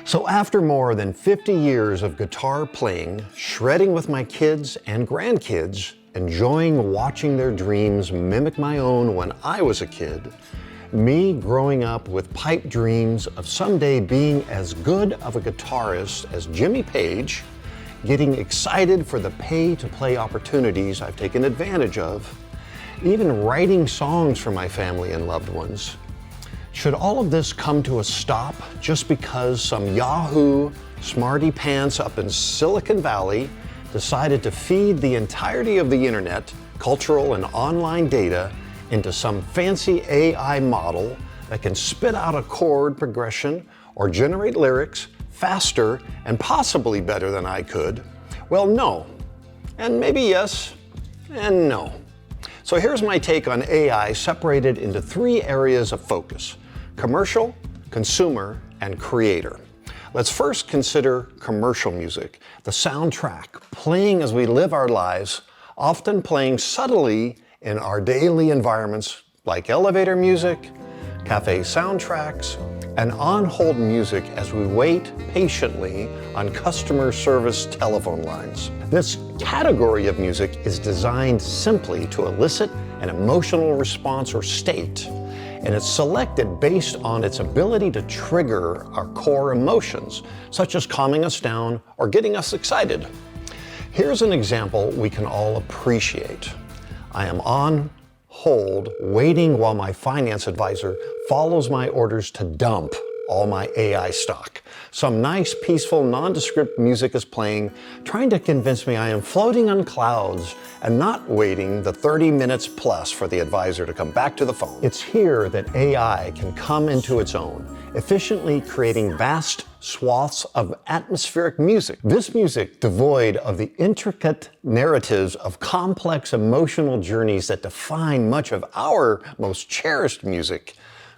So after more than 50 years of guitar playing, shredding with my kids and grandkids, enjoying watching their dreams mimic my own when I was a kid, me growing up with pipe dreams of someday being as good of a guitarist as Jimmy Page, getting excited for the pay-to-play opportunities I've taken advantage of, even writing songs for my family and loved ones. Should all of this come to a stop just because some Yahoo smarty pants up in Silicon Valley decided to feed the entirety of the internet, cultural and online data into some fancy AI model that can spit out a chord progression or generate lyrics faster and possibly better than I could? Well, no. And maybe yes, and no. So here's my take on AI separated into three areas of focus: commercial, consumer, and creator. Let's first consider commercial music, the soundtrack, playing as we live our lives, often playing subtly in our daily environments like elevator music, cafe soundtracks, and on-hold music as we wait patiently on customer service telephone lines. This category of music is designed simply to elicit an emotional response or state, and it's selected based on its ability to trigger our core emotions, such as calming us down or getting us excited. Here's an example we can all appreciate. I am on hold, waiting while my finance advisor follows my orders to dump all my AI stock. Some nice, peaceful, nondescript music is playing, trying to convince me I am floating on clouds and not waiting the 30 minutes plus for the advisor to come back to the phone. It's here that AI can come into its own, efficiently creating vast swaths of atmospheric music. This music, devoid of the intricate narratives of complex emotional journeys that define much of our most cherished music,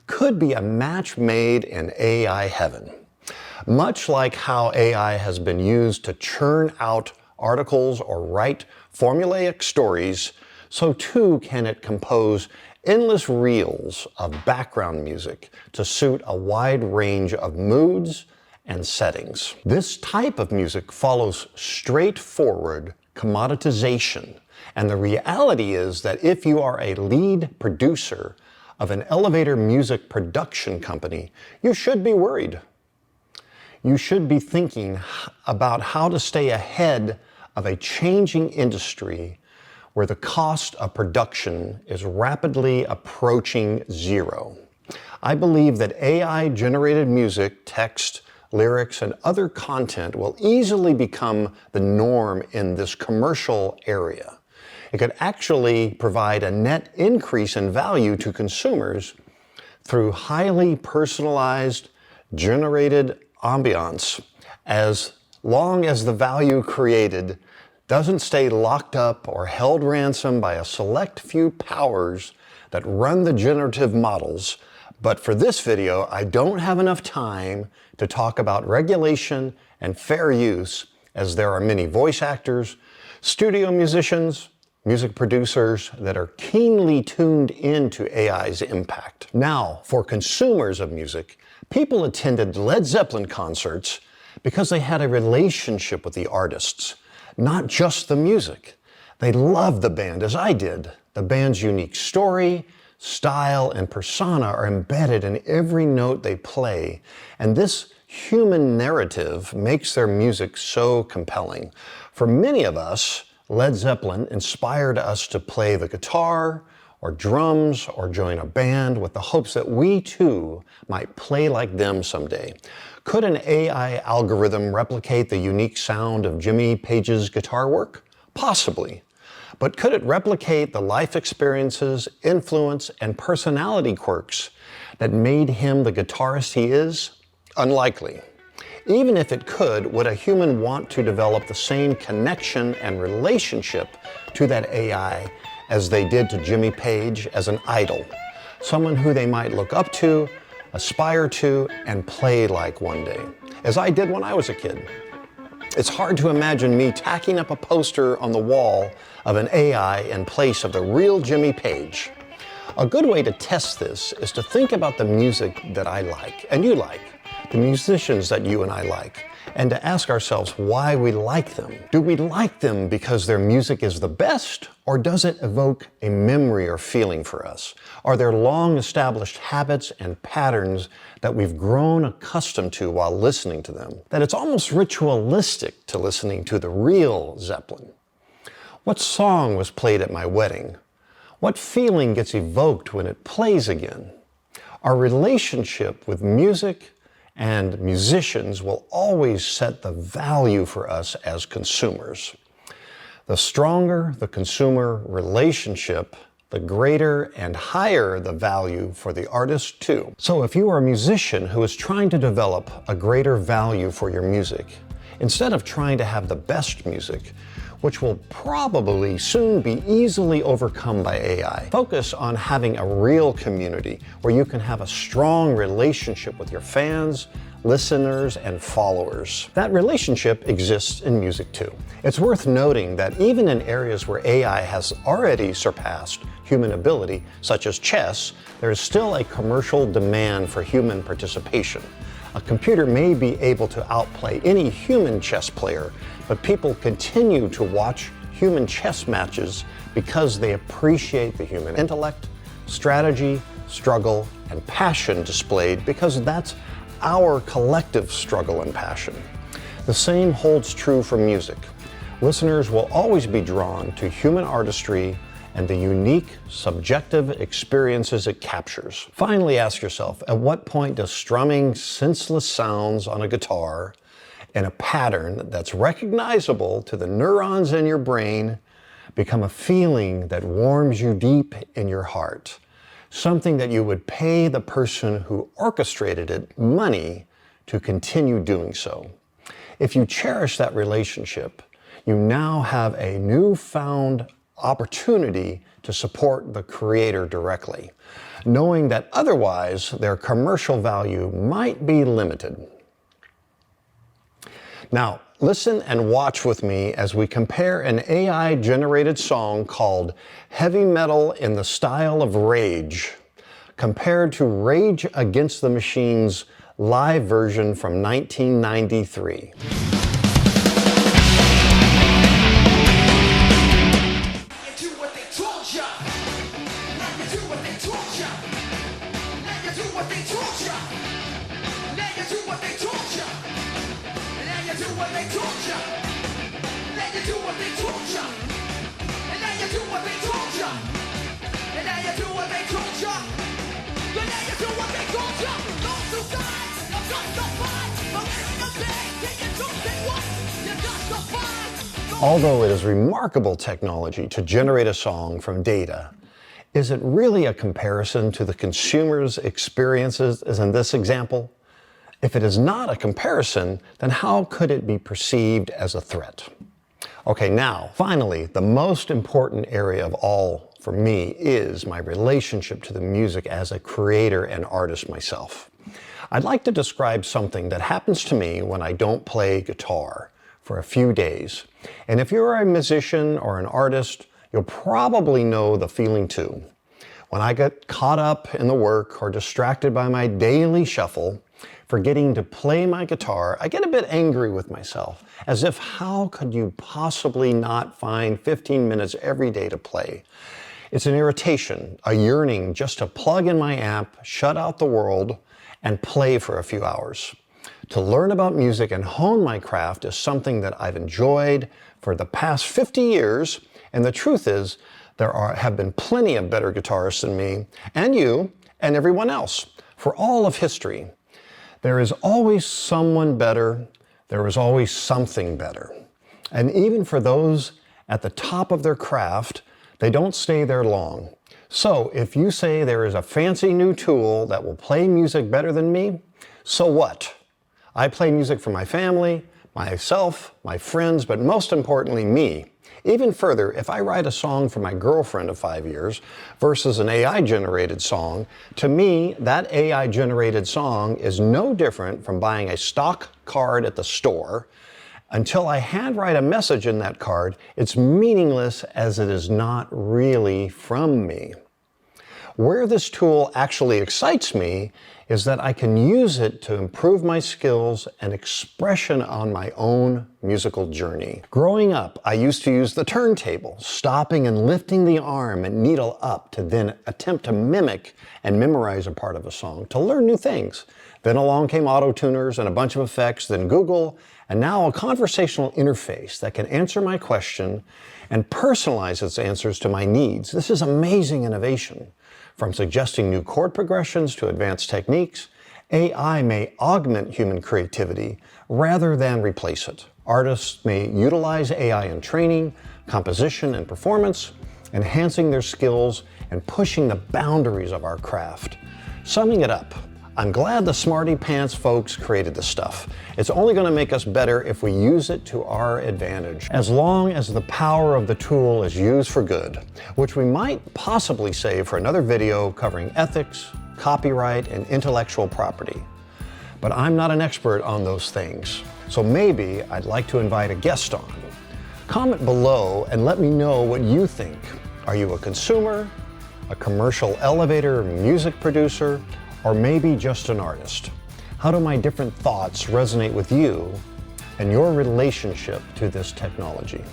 could be a match made in AI heaven. Much like how AI has been used to churn out articles or write formulaic stories, so too can it compose endless reels of background music to suit a wide range of moods and settings. This type of music follows straightforward commoditization, and the reality is that if you are a lead producer of an elevator music production company, you should be worried. You should be thinking about how to stay ahead of a changing industry where the cost of production is rapidly approaching zero. I believe that AI-generated music, text, lyrics, and other content will easily become the norm in this commercial area. It could actually provide a net increase in value to consumers through highly personalized, generated ambiance, as long as the value created doesn't stay locked up or held ransom by a select few powers that run the generative models. But for this video, I don't have enough time to talk about regulation and fair use, as there are many voice actors, studio musicians, music producers that are keenly tuned into AI's impact. Now, for consumers of music, people attended Led Zeppelin concerts because they had a relationship with the artists, not just the music. They loved the band as I did. The band's unique story, style, and persona are embedded in every note they play, and this human narrative makes their music so compelling. For many of us, Led Zeppelin inspired us to play the guitar or drums or join a band with the hopes that we too might play like them someday. Could an AI algorithm replicate the unique sound of Jimmy Page's guitar work? Possibly. But could it replicate the life experiences, influence, and personality quirks that made him the guitarist he is? Unlikely. Even if it could, would a human want to develop the same connection and relationship to that AI as they did to Jimmy Page as an idol? Someone who they might look up to, aspire to, and play like one day, as I did when I was a kid. It's hard to imagine me tacking up a poster on the wall of an AI in place of the real Jimmy Page. A good way to test this is to think about the music that I like and you like. the musicians that you and I like, and to ask ourselves why we like them. Do we like them because their music is the best, or does it evoke a memory or feeling for us? Are there long-established habits and patterns that we've grown accustomed to while listening to them, that it's almost ritualistic to listening to the real Zeppelin? What song was played at my wedding? What feeling gets evoked when it plays again? Our relationship with music and musicians will always set the value for us as consumers. The stronger the consumer relationship, the greater and higher the value for the artist too. So if you are a musician who is trying to develop a greater value for your music, instead of trying to have the best music, which will probably soon be easily overcome by AI, focus on having a real community where you can have a strong relationship with your fans, listeners, and followers. That relationship exists in music too. It's worth noting that even in areas where AI has already surpassed human ability, such as chess, there is still a commercial demand for human participation. A computer may be able to outplay any human chess player, but people continue to watch human chess matches because they appreciate the human intellect, strategy, struggle, and passion displayed, because that's our collective struggle and passion. The same holds true for music. Listeners will always be drawn to human artistry and the unique, subjective experiences it captures. Finally, ask yourself, at what point does strumming senseless sounds on a guitar in a pattern that's recognizable to the neurons in your brain become a feeling that warms you deep in your heart? Something that you would pay the person who orchestrated it money to continue doing so. If you cherish that relationship, you now have a newfound opportunity to support the creator directly, knowing that otherwise their commercial value might be limited. Now, listen and watch with me as we compare an AI-generated song called Heavy Metal in the Style of Rage, compared to Rage Against the Machine's live version from 1993. Although it is remarkable technology to generate a song from data, is it really a comparison to the consumer's experiences as in this example? If it is not a comparison, then how could it be perceived as a threat? Okay, now, finally, the most important area of all for me is my relationship to the music as a creator and artist myself. I'd like to describe something that happens to me when I don't play guitar for a few days. And if you're a musician or an artist, you'll probably know the feeling too. When I get caught up in the work or distracted by my daily shuffle, forgetting to play my guitar, I get a bit angry with myself, as if how could you possibly not find 15 minutes every day to play? It's an irritation, a yearning just to plug in my amp, shut out the world, and play for a few hours. To learn about music and hone my craft is something that I've enjoyed for the past 50 years, and the truth is, have been plenty of better guitarists than me, and you, and everyone else, for all of history. There is always someone better, there is always something better. And even for those at the top of their craft, they don't stay there long. So if you say there is a fancy new tool that will play music better than me, so what? I play music for my family, myself, my friends, but most importantly, me. Even further, if I write a song for my girlfriend of 5 years versus an AI-generated song, to me, that AI-generated song is no different from buying a stock card at the store. Until I handwrite a message in that card, it's meaningless as it is not really from me. Where this tool actually excites me is that I can use it to improve my skills and expression on my own musical journey. Growing up, I used to use the turntable, stopping and lifting the arm and needle up to then attempt to mimic and memorize a part of a song, to learn new things. Then along came auto-tuners and a bunch of effects, then Google, and now a conversational interface that can answer my question and personalize its answers to my needs. This is amazing innovation. From suggesting new chord progressions to advanced techniques, AI may augment human creativity rather than replace it. Artists may utilize AI in training, composition, and performance, enhancing their skills and pushing the boundaries of our craft. Summing it up, I'm glad the Smarty Pants folks created this stuff. It's only going to make us better if we use it to our advantage, as long as the power of the tool is used for good, which we might possibly save for another video covering ethics, copyright, and intellectual property. But I'm not an expert on those things, so maybe I'd like to invite a guest on. Comment below and let me know what you think. Are you a consumer, a commercial elevator music producer, or maybe just an artist? How do my different thoughts resonate with you and your relationship to this technology?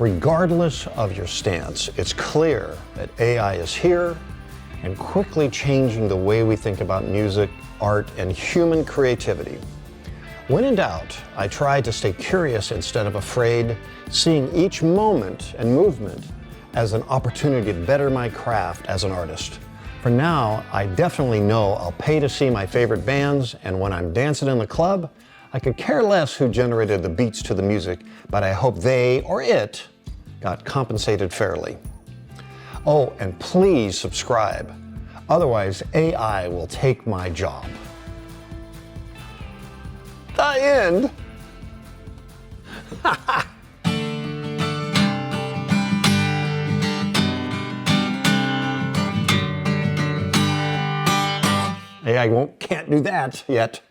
Regardless of your stance, it's clear that AI is here and quickly changing the way we think about music, art, and human creativity. When in doubt, I try to stay curious instead of afraid, seeing each moment and movement as an opportunity to better my craft as an artist. For now, I definitely know I'll pay to see my favorite bands, and when I'm dancing in the club, I could care less who generated the beats to the music, but I hope they, or it, got compensated fairly. Oh, and please subscribe. Otherwise, AI will take my job. The end. AI can't do that yet.